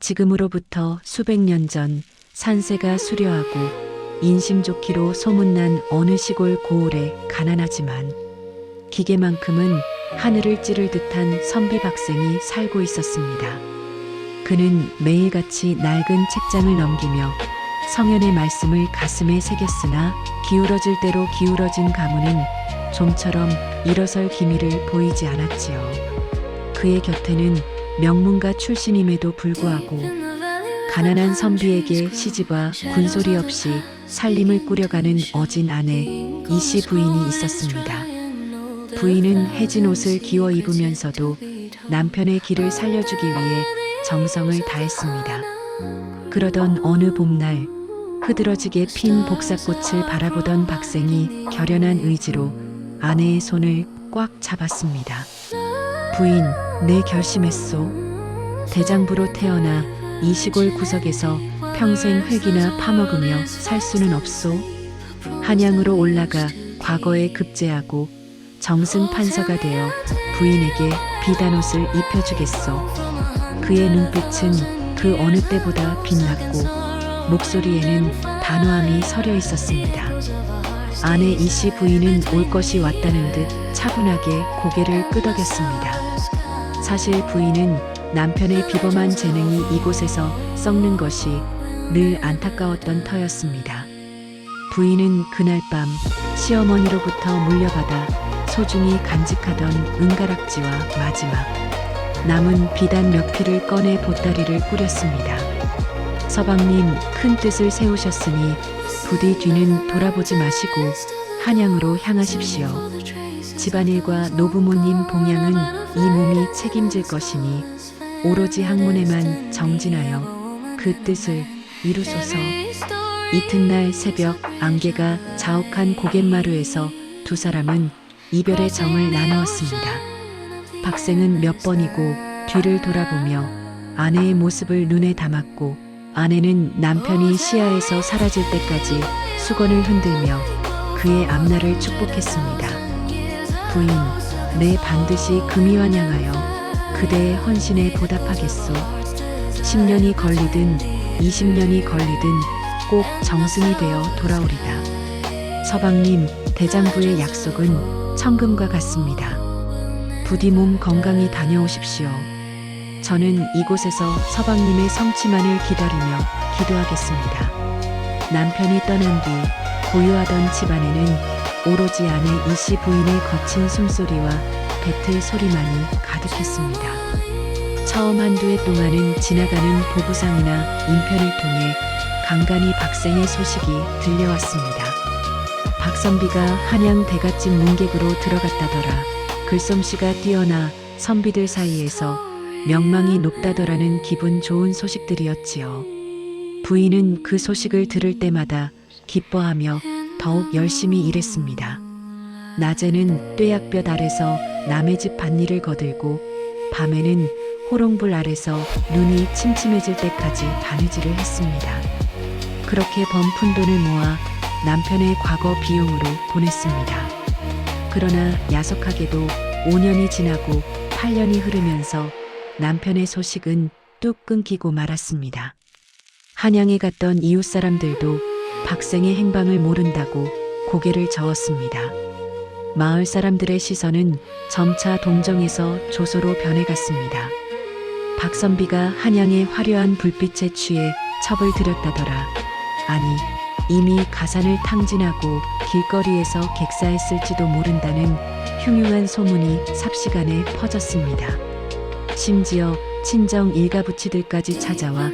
지금으로부터 수백 년 전 산세가 수려하고 인심 좋기로 소문난 어느 시골 고을에 가난하지만 기계만큼은 하늘을 찌를 듯한 선비박생이 살고 있었습니다. 그는 매일같이 낡은 책장을 넘기며 성현의 말씀을 가슴에 새겼으나 기울어질 대로 기울어진 가문은 좀처럼 일어설 기미를 보이지 않았지요. 그의 곁에는 명문가 출신임에도 불구하고 가난한 선비에게 시집와 군소리 없이 살림을 꾸려가는 어진 아내 이씨 부인이 있었습니다. 부인은 해진 옷을 기워 입으면서도 남편의 길을 살려주기 위해 정성을 다했습니다. 그러던 어느 봄날 흐드러지게 핀 복사꽃을 바라보던 박생이 결연한 의지로 아내의 손을 꽉 잡았습니다. 부인, 내 결심했소. 대장부로 태어나 이 시골 구석에서 평생 흙이나 파먹으며 살 수는 없소. 한양으로 올라가 과거에 급제하고 정승 판서가 되어 부인에게 비단옷을 입혀주겠소. 그의 눈빛은 그 어느 때보다 빛났고 목소리에는 단호함이 서려 있었습니다. 아내 이씨 부인은 올 것이 왔다는 듯 차분하게 고개를 끄덕였습니다. 사실 부인은 남편의 비범한 재능이 이곳에서 썩는 것이 늘 안타까웠던 터였습니다. 부인은 그날 밤 시어머니로부터 물려받아 소중히 간직하던 은가락지와 마지막 남은 비단 몇 피를 꺼내 보따리를 꾸렸습니다. 서방님, 큰 뜻을 세우셨으니 부디 뒤는 돌아보지 마시고 한양으로 향하십시오. 집안일과 노부모님 봉양은 이 몸이 책임질 것이니 오로지 학문에만 정진하여 그 뜻을 이루소서. 이튿날 새벽 안개가 자욱한 고갯마루에서 두 사람은 이별의 정을 나누었습니다. 박생은 몇 번이고 뒤를 돌아보며 아내의 모습을 눈에 담았고 아내는 남편이 시야에서 사라질 때까지 수건을 흔들며 그의 앞날을 축복했습니다. 부인, 내 반드시 금이환양하여 그대의 헌신에 보답하겠소. 10년이 걸리든 20년이 걸리든 꼭 정승이 되어 돌아오리다. 서방님, 대장부의 약속은 천금과 같습니다. 부디 몸 건강히 다녀오십시오. 저는 이곳에서 서방님의 성취만을 기다리며 기도하겠습니다. 남편이 떠난 뒤 고요하던 집안에는 오로지 아내 이씨 부인의 거친 숨소리와 배틀 소리만이 가득했습니다. 처음 한두 해 동안은 지나가는 보부상이나 인편을 통해 간간히 박생의 소식이 들려왔습니다. 박선비가 한양 대갓집 문객으로 들어갔다더라. 글솜씨가 뛰어나 선비들 사이에서 명망이 높다더라는 기분 좋은 소식들이었지요. 부인은 그 소식을 들을 때마다 기뻐하며 더욱 열심히 일했습니다. 낮에는 뙤약볕 아래서 남의 집 밭일을 거들고 밤에는 호롱불 아래서 눈이 침침해질 때까지 바느질을 했습니다. 그렇게 범푼 돈을 모아 남편의 과거 비용으로 보냈습니다. 그러나 야속하게도 5년이 지나고 8년이 흐르면서 남편의 소식은 뚝 끊기고 말았습니다. 한양에 갔던 이웃 사람들도 박생의 행방을 모른다고 고개를 저었습니다. 마을 사람들의 시선은 점차 동정에서 조소로 변해갔습니다. 박선비가 한양의 화려한 불빛에 취해 첩을 들였다더라. 아니, 이미 가산을 탕진하고 길거리에서 객사했을지도 모른다는 흉흉한 소문이 삽시간에 퍼졌습니다. 심지어 친정 일가부치들까지 찾아와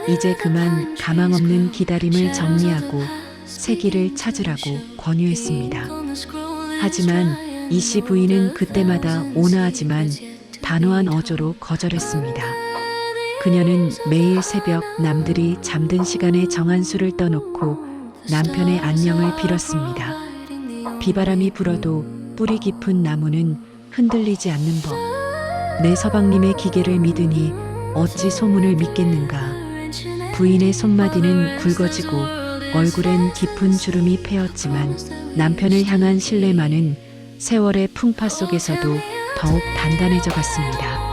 이제 그만 가망 없는 기다림을 정리하고 새 길을 찾으라고 권유했습니다. 하지만 이씨 부인은 그때마다 온화하지만 단호한 어조로 거절했습니다. 그녀는 매일 새벽 남들이 잠든 시간에 정한 술을 떠놓고 남편의 안녕을 빌었습니다. 비바람이 불어도 뿌리 깊은 나무는 흔들리지 않는 법. 내 서방님의 기계를 믿으니 어찌 소문을 믿겠는가. 부인의 손마디는 굵어지고 얼굴엔 깊은 주름이 패었지만 남편을 향한 신뢰만은 세월의 풍파 속에서도 더욱 단단해져 갔습니다.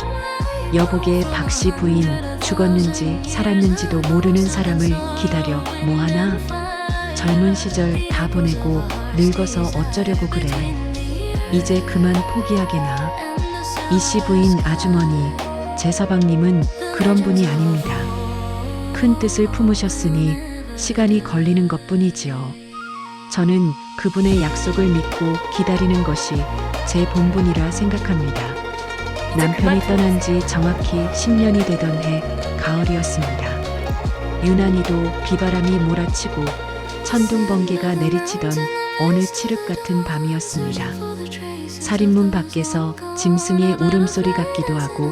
여복의 박씨 부인 죽었는지 살았는지도 모르는 사람을 기다려 뭐하나? 젊은 시절 다 보내고 늙어서 어쩌려고 그래. 이제 그만 포기하게나. 이씨 부인 아주머니 제서방님은 그런 분이 아닙니다. 큰 뜻을 품으셨으니 시간이 걸리는 것뿐이지요. 저는 그분의 약속을 믿고 기다리는 것이 제 본분이라 생각합니다. 남편이 떠난 지 정확히 10년이 되던 해 가을이었습니다. 유난히도 비바람이 몰아치고 천둥 번개가 내리치던 어느 칠흑 같은 밤이었습니다. 살인문 밖에서 짐승의 울음소리 같기도 하고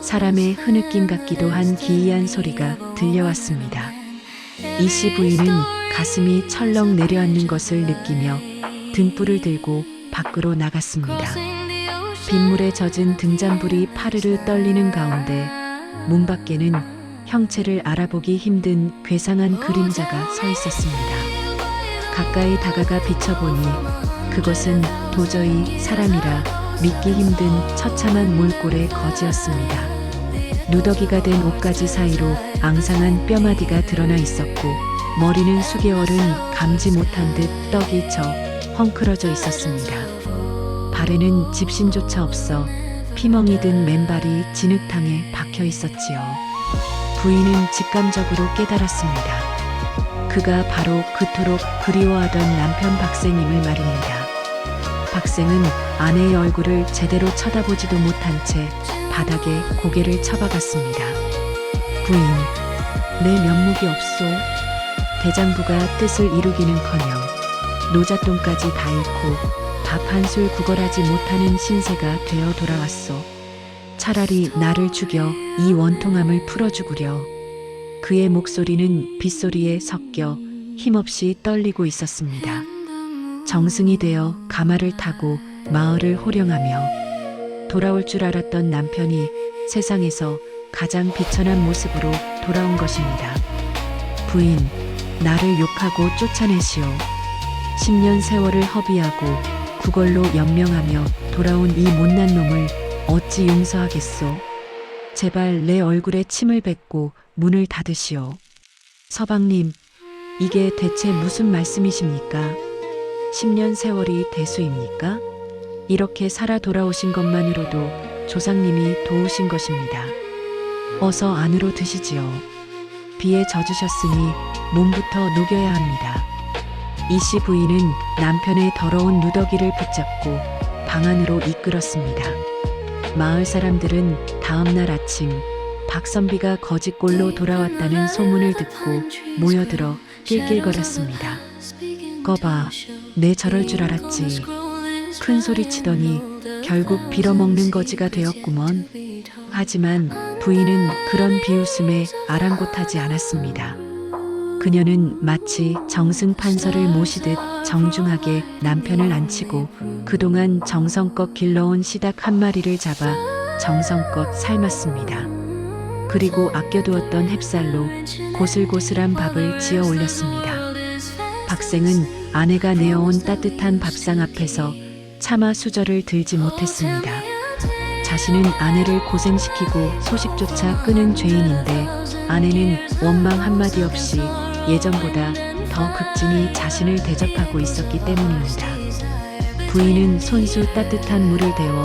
사람의 흐느낌 같기도 한 기이한 소리가 들려왔습니다. 이씨 부인은 가슴이 철렁 내려앉는 것을 느끼며 등불을 들고 밖으로 나갔습니다. 빗물에 젖은 등잔불이 파르르 떨리는 가운데 문 밖에는 형체를 알아보기 힘든 괴상한 그림자가 서 있었습니다. 가까이 다가가 비춰보니 그것은 도저히 사람이라 믿기 힘든 처참한 몰골의 거지였습니다. 누더기가 된 옷가지 사이로 앙상한 뼈마디가 드러나 있었고 머리는 수개월은 감지 못한 듯 떡이 져 헝클어져 있었습니다. 발에는 집신조차 없어 피멍이 든 맨발이 진흙탕에 박혀 있었지요. 부인은 직감적으로 깨달았습니다. 그가 바로 그토록 그리워하던 남편 박생임을 말입니다. 박생은 아내의 얼굴을 제대로 쳐다보지도 못한 채 바닥에 고개를 쳐박았습니다. 부인, 내 면목이 없소. 대장부가 뜻을 이루기는커녕 노잣돈까지 다 잃고 밥 한술 구걸하지 못하는 신세가 되어 돌아왔소. 차라리 나를 죽여 이 원통함을 풀어주구려. 그의 목소리는 빗소리에 섞여 힘없이 떨리고 있었습니다. 정승이 되어 가마를 타고 마을을 호령하며 돌아올 줄 알았던 남편이 세상에서 가장 비천한 모습으로 돌아온 것입니다. 부인, 나를 욕하고 쫓아내시오. 10년 세월을 허비하고 구걸로 연명하며 돌아온 이 못난 놈을 어찌 용서하겠소. 제발 내 얼굴에 침을 뱉고 문을 닫으시오. 서방님, 이게 대체 무슨 말씀이십니까? 10년 세월이 대수입니까? 이렇게 살아 돌아오신 것만으로도 조상님이 도우신 것입니다. 어서 안으로 드시지요. 비에 젖으셨으니 몸부터 녹여야 합니다. 이씨 부인은 남편의 더러운 누더기를 붙잡고 방 안으로 이끌었습니다. 마을 사람들은 다음날 아침 박선비가 거짓골로 돌아왔다는 소문을 듣고 모여들어 낄낄거렸습니다. 거봐, 내 저럴 줄 알았지. 큰 소리 치더니 결국 빌어먹는 거지가 되었구먼. 하지만 부인은 그런 비웃음에 아랑곳하지 않았습니다. 그녀는 마치 정승판서를 모시듯 정중하게 남편을 앉히고 그동안 정성껏 길러온 시닭 한 마리를 잡아 정성껏 삶았습니다. 그리고 아껴두었던 햅쌀로 고슬고슬한 밥을 지어 올렸습니다. 박생은 아내가 내어온 따뜻한 밥상 앞에서 차마 수저를 들지 못했습니다. 자신은 아내를 고생시키고 소식조차 끊은 죄인인데 아내는 원망 한마디 없이 예전보다 더 극진히 자신을 대접하고 있었기 때문입니다. 부인은 손수 따뜻한 물을 데워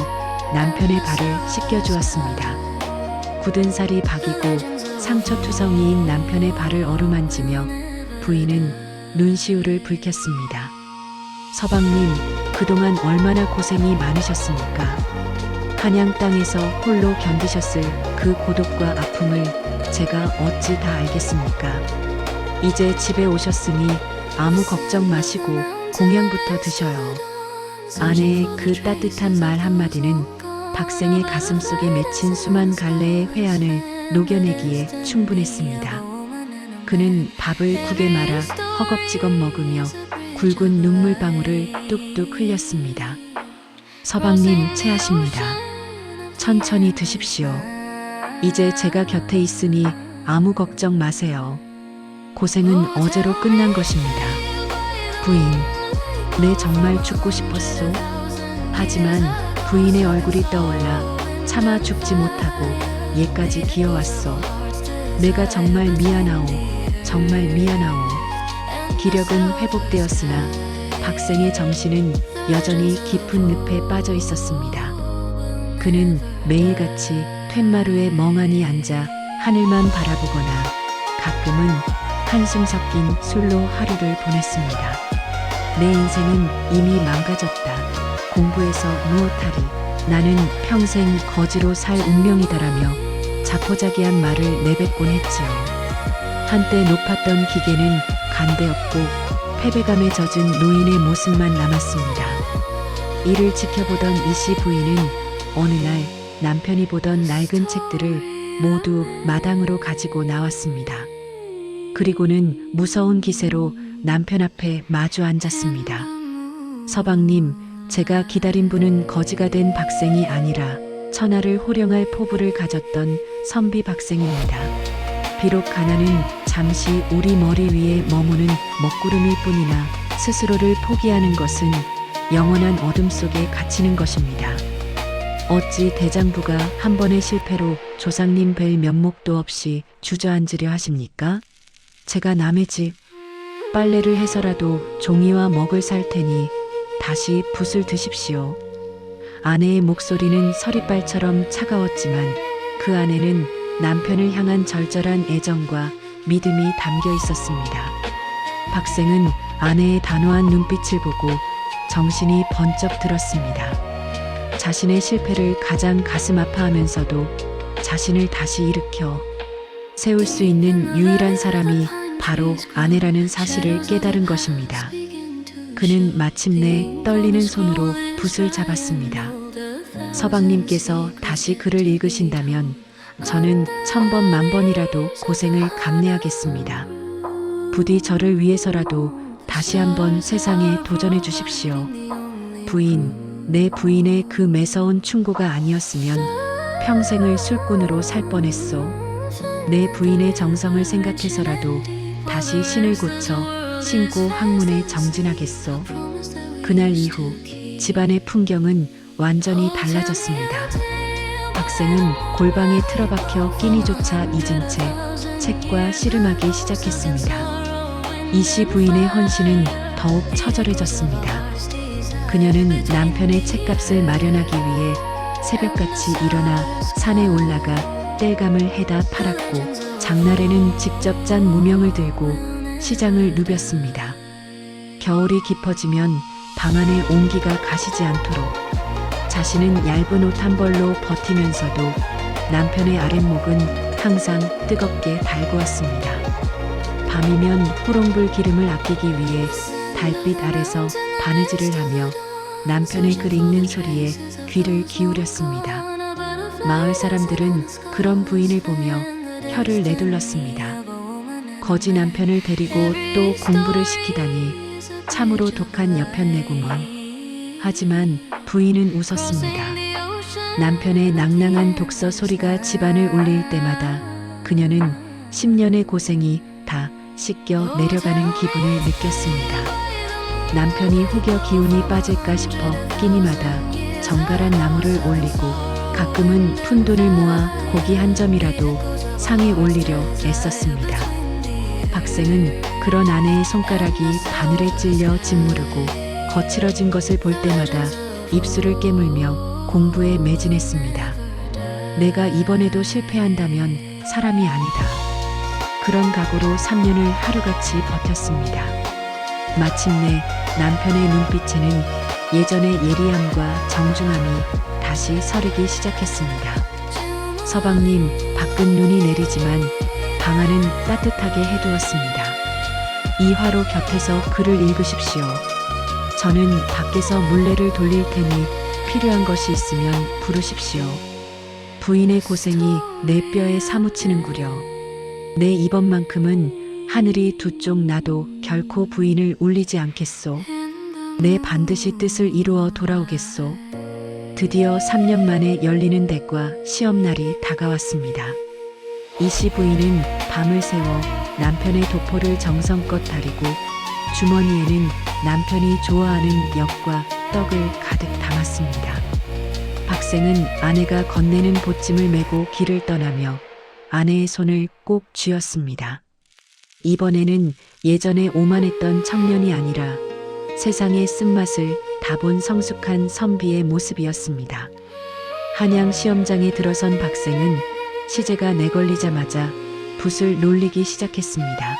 남편의 발을 씻겨주었습니다. 굳은 살이 박이고 상처투성이인 남편의 발을 어루만지며 부인은 눈시울을 붉혔습니다. 서방님, 그동안 얼마나 고생이 많으셨습니까? 한양 땅에서 홀로 견디셨을 그 고독과 아픔을 제가 어찌 다 알겠습니까? 이제 집에 오셨으니 아무 걱정 마시고 공양부터 드셔요. 아내의 그 따뜻한 말 한마디는 박생의 가슴속에 맺힌 수만 갈래의 회한을 녹여내기에 충분했습니다. 그는 밥을 국에 말아 허겁지겁 먹으며 굵은 눈물방울을 뚝뚝 흘렸습니다. 서방님, 체하십니다. 천천히 드십시오. 이제 제가 곁에 있으니 아무 걱정 마세요. 고생은 어제로 끝난 것입니다. 부인, 내 정말 죽고 싶었소. 하지만 부인의 얼굴이 떠올라 차마 죽지 못하고 얘까지 기어왔어. 내가 정말 미안하오. 정말 미안하오. 기력은 회복되었으나 박생의 정신은 여전히 깊은 늪에 빠져 있었습니다. 그는 매일같이 툇마루에 멍하니 앉아 하늘만 바라보거나 가끔은 한숨 섞인 술로 하루를 보냈습니다. 내 인생은 이미 망가졌다. 공부해서 무엇하리. 나는 평생 거지로 살 운명이다라며 자포자기한 말을 내뱉곤 했지요. 한때 높았던 기계는 간데없고 패배감에 젖은 노인의 모습만 남았습니다. 이를 지켜보던 이씨 부인은 어느 날 남편이 보던 낡은 책들을 모두 마당으로 가지고 나왔습니다. 그리고는 무서운 기세로 남편 앞에 마주 앉았습니다. 서방님, 제가 기다린 분은 거지가 된 박생이 아니라 천하를 호령할 포부를 가졌던 선비 박생입니다. 비록 가난은 잠시 우리 머리 위에 머무는 먹구름일 뿐이나 스스로를 포기하는 것은 영원한 어둠 속에 갇히는 것입니다. 어찌 대장부가 한 번의 실패로 조상님 뵐 면목도 없이 주저앉으려 하십니까? 제가 남의 집 빨래를 해서라도 종이와 먹을 살 테니 다시 붓을 드십시오. 아내의 목소리는 서리빨처럼 차가웠지만 그 안에는 남편을 향한 절절한 애정과 믿음이 담겨 있었습니다. 박생은 아내의 단호한 눈빛을 보고 정신이 번쩍 들었습니다. 자신의 실패를 가장 가슴 아파하면서도 자신을 다시 일으켜 세울 수 있는 유일한 사람이 바로 아내라는 사실을 깨달은 것입니다. 그는 마침내 떨리는 손으로 붓을 잡았습니다. 서방님께서 다시 글을 읽으신다면 저는 1000번 만번이라도 고생을 감내하겠습니다. 부디 저를 위해서라도 다시 한번 세상에 도전해 주십시오. 부인, 내 부인의 그 매서운 충고가 아니었으면 평생을 술꾼으로 살 뻔했소. 내 부인의 정성을 생각해서라도 다시 신을 고쳐 신고 학문에 정진하겠소. 그날 이후 집안의 풍경은 완전히 달라졌습니다. 박생은 골방에 틀어박혀 끼니조차 잊은 채 책과 씨름하기 시작했습니다. 이씨 부인의 헌신은 더욱 처절해졌습니다. 그녀는 남편의 책값을 마련하기 위해 새벽같이 일어나 산에 올라가 땔감을 해다 팔았고 장날에는 직접 짠 무명을 들고 시장을 누볐습니다. 겨울이 깊어지면 방 안에 온기가 가시지 않도록 자신은 얇은 옷 한 벌로 버티면서도 남편의 아랫목은 항상 뜨겁게 달구었습니다. 밤이면 호롱불 기름을 아끼기 위해 달빛 아래서 바느질을 하며 남편의 글 읽는 소리에 귀를 기울였습니다. 마을 사람들은 그런 부인을 보며 혀를 내둘렀습니다. 거지 남편을 데리고 또 공부를 시키다니 참으로 독한 여편네구먼. 하지만 부인은 웃었습니다. 남편의 낭낭한 독서 소리가 집안을 울릴 때마다 그녀는 10년의 고생이 다 씻겨 내려가는 기분을 느꼈습니다. 남편이 혹여 기운이 빠질까 싶어 끼니마다 정갈한 나무를 올리고 가끔은 푼돈을 모아 고기 한 점이라도 상에 올리려 애썼습니다. 박생은 그런 아내의 손가락이 바늘에 찔려 짓무르고 거칠어진 것을 볼 때마다 입술을 깨물며 공부에 매진했습니다. 내가 이번에도 실패한다면 사람이 아니다. 그런 각오로 3년을 하루같이 버텼습니다. 마침내 남편의 눈빛에는 예전의 예리함과 정중함이 다시 서리기 시작했습니다. 서방님, 밖은 눈이 내리지만 방 안은 따뜻하게 해두었습니다. 이 화로 곁에서 글을 읽으십시오. 저는 밖에서 물레를 돌릴 테니 필요한 것이 있으면 부르십시오. 부인의 고생이 내 뼈에 사무치는구려. 내 이번만큼은 하늘이 두 쪽 나도 결코 부인을 울리지 않겠소. 내 반드시 뜻을 이루어 돌아오겠소. 드디어 3년 만에 열리는 대과 시험날이 다가왔습니다. 이씨 부인은 밤을 새워 남편의 도포를 정성껏 다리고 주머니에는 남편이 좋아하는 엿과 떡을 가득 담았습니다. 박생은 아내가 건네는 보찜을 메고 길을 떠나며 아내의 손을 꼭 쥐었습니다. 이번에는 예전에 오만했던 청년이 아니라 세상의 쓴맛을 다 본 성숙한 선비의 모습이었습니다. 한양 시험장에 들어선 박생은 시제가 내걸리자마자 붓을 놀리기 시작했습니다.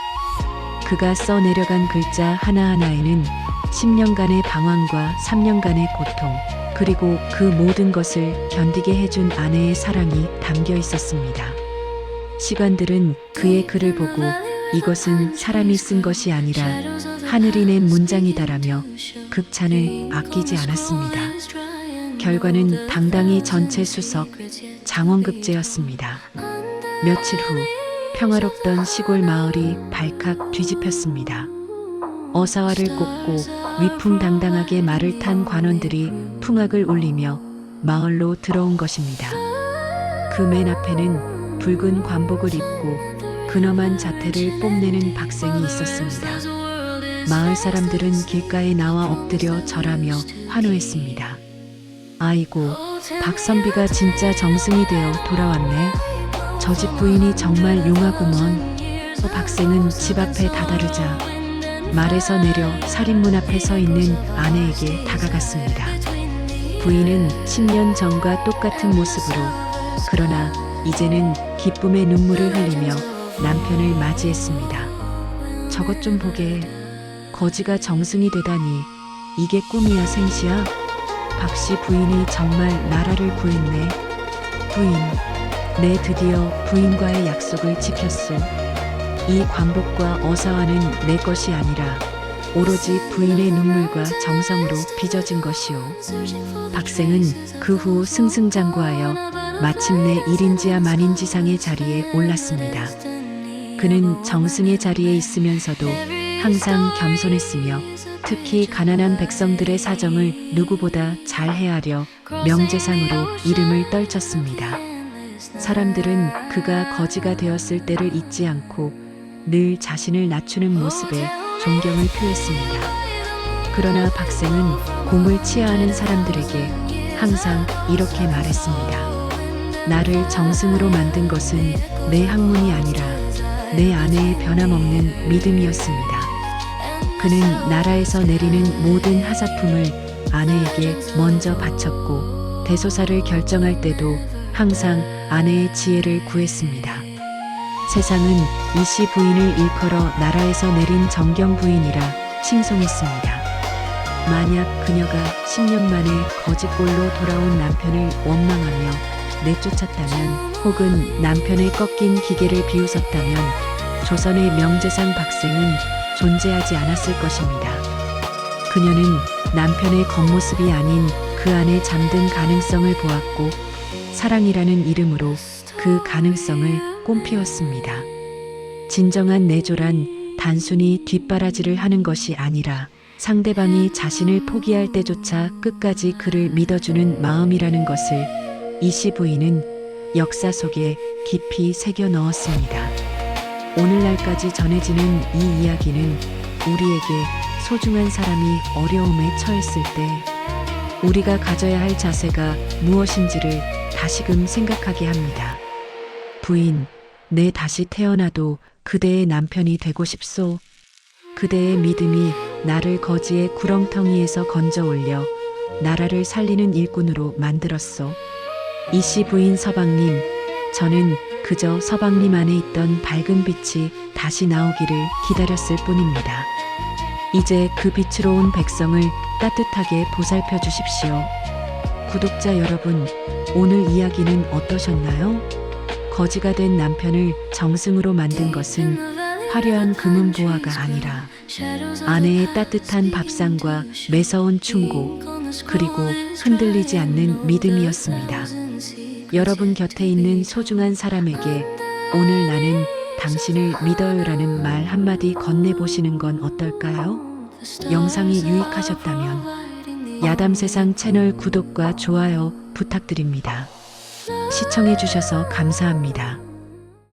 그가 써내려간 글자 하나하나에는 10년간의 방황과 3년간의 고통, 그리고 그 모든 것을 견디게 해준 아내의 사랑이 담겨 있었습니다. 시관들은 그의 글을 보고 이것은 사람이 쓴 것이 아니라 하늘이 낸 문장이다라며 극찬을 아끼지 않았습니다. 결과는 당당히 전체 수석, 장원급제였습니다. 며칠 후 평화롭던 시골 마을이 발칵 뒤집혔습니다. 어사화를 꽂고 위풍당당하게 말을 탄 관원들이 풍악을 울리며 마을로 들어온 것입니다. 그 맨 앞에는 붉은 관복을 입고 근엄한 자태를 뽐내는 박생이 있었습니다. 마을 사람들은 길가에 나와 엎드려 절하며 환호했습니다. 아이고, 박선비가 진짜 정승이 되어 돌아왔네. 저 집 부인이 정말 용하구먼. 박생은 집 앞에 다다르자 말에서 내려 살인문 앞에 서 있는 아내에게 다가갔습니다. 부인은 10년 전과 똑같은 모습으로, 그러나 이제는 기쁨의 눈물을 흘리며 남편을 맞이했습니다. 저것 좀 보게. 거지가 정승이 되다니 이게 꿈이야 생시야? 박씨 부인이 정말 나라를 구했네. 부인, 내 드디어 부인과의 약속을 지켰소. 이 관복과 어사화는 내 것이 아니라 오로지 부인의 눈물과 정성으로 빚어진 것이오. 박생은 그 후 승승장구하여 마침내 일인지하 만인지상의 자리에 올랐습니다. 그는 정승의 자리에 있으면서도 항상 겸손했으며 특히 가난한 백성들의 사정을 누구보다 잘 헤아려 명재상으로 이름을 떨쳤습니다. 사람들은 그가 거지가 되었을 때를 잊지 않고 늘 자신을 낮추는 모습에 존경을 표했습니다. 그러나 박생은 공을 치하하는 사람들에게 항상 이렇게 말했습니다. 나를 정승으로 만든 것은 내 학문이 아니라 내 아내의 변함없는 믿음이었습니다. 그는 나라에서 내리는 모든 하사품을 아내에게 먼저 바쳤고 대소사를 결정할 때도 항상 아내의 지혜를 구했습니다. 세상은 이씨 부인을 일컬어 나라에서 내린 정경 부인이라 칭송했습니다. 만약 그녀가 10년 만에 거짓골로 돌아온 남편을 원망하며 내쫓았다면, 혹은 남편의 꺾인 기계를 비웃었다면 조선의 명재상 박생은 존재하지 않았을 것입니다. 그녀는 남편의 겉모습이 아닌 그 안에 잠든 가능성을 보았고 사랑이라는 이름으로 그 가능성을 꽃피웠습니다. 진정한 내조란 단순히 뒷바라지를 하는 것이 아니라 상대방이 자신을 포기할 때조차 끝까지 그를 믿어주는 마음이라는 것을 이씨 부인은 역사 속에 깊이 새겨 넣었습니다. 오늘날까지 전해지는 이 이야기는 우리에게 소중한 사람이 어려움에 처했을 때 우리가 가져야 할 자세가 무엇인지를 다시금 생각하게 합니다. 부인, 내 다시 태어나도 그대의 남편이 되고 싶소. 그대의 믿음이 나를 거지의 구렁텅이에서 건져 올려 나라를 살리는 일꾼으로 만들었소. 이씨 부인 서방님, 저는 그저 서방님 안에 있던 밝은 빛이 다시 나오기를 기다렸을 뿐입니다. 이제 그 빛으로 온 백성을 따뜻하게 보살펴 주십시오. 구독자 여러분, 오늘 이야기는 어떠셨나요? 거지가 된 남편을 정승으로 만든 것은 화려한 금은 보화가 아니라 아내의 따뜻한 밥상과 매서운 충고, 그리고 흔들리지 않는 믿음이었습니다. 여러분 곁에 있는 소중한 사람에게 오늘 나는 당신을 믿어요라는 말 한마디 건네보시는 건 어떨까요? 영상이 유익하셨다면 야담세상 채널 구독과 좋아요 부탁드립니다. 시청해주셔서 감사합니다.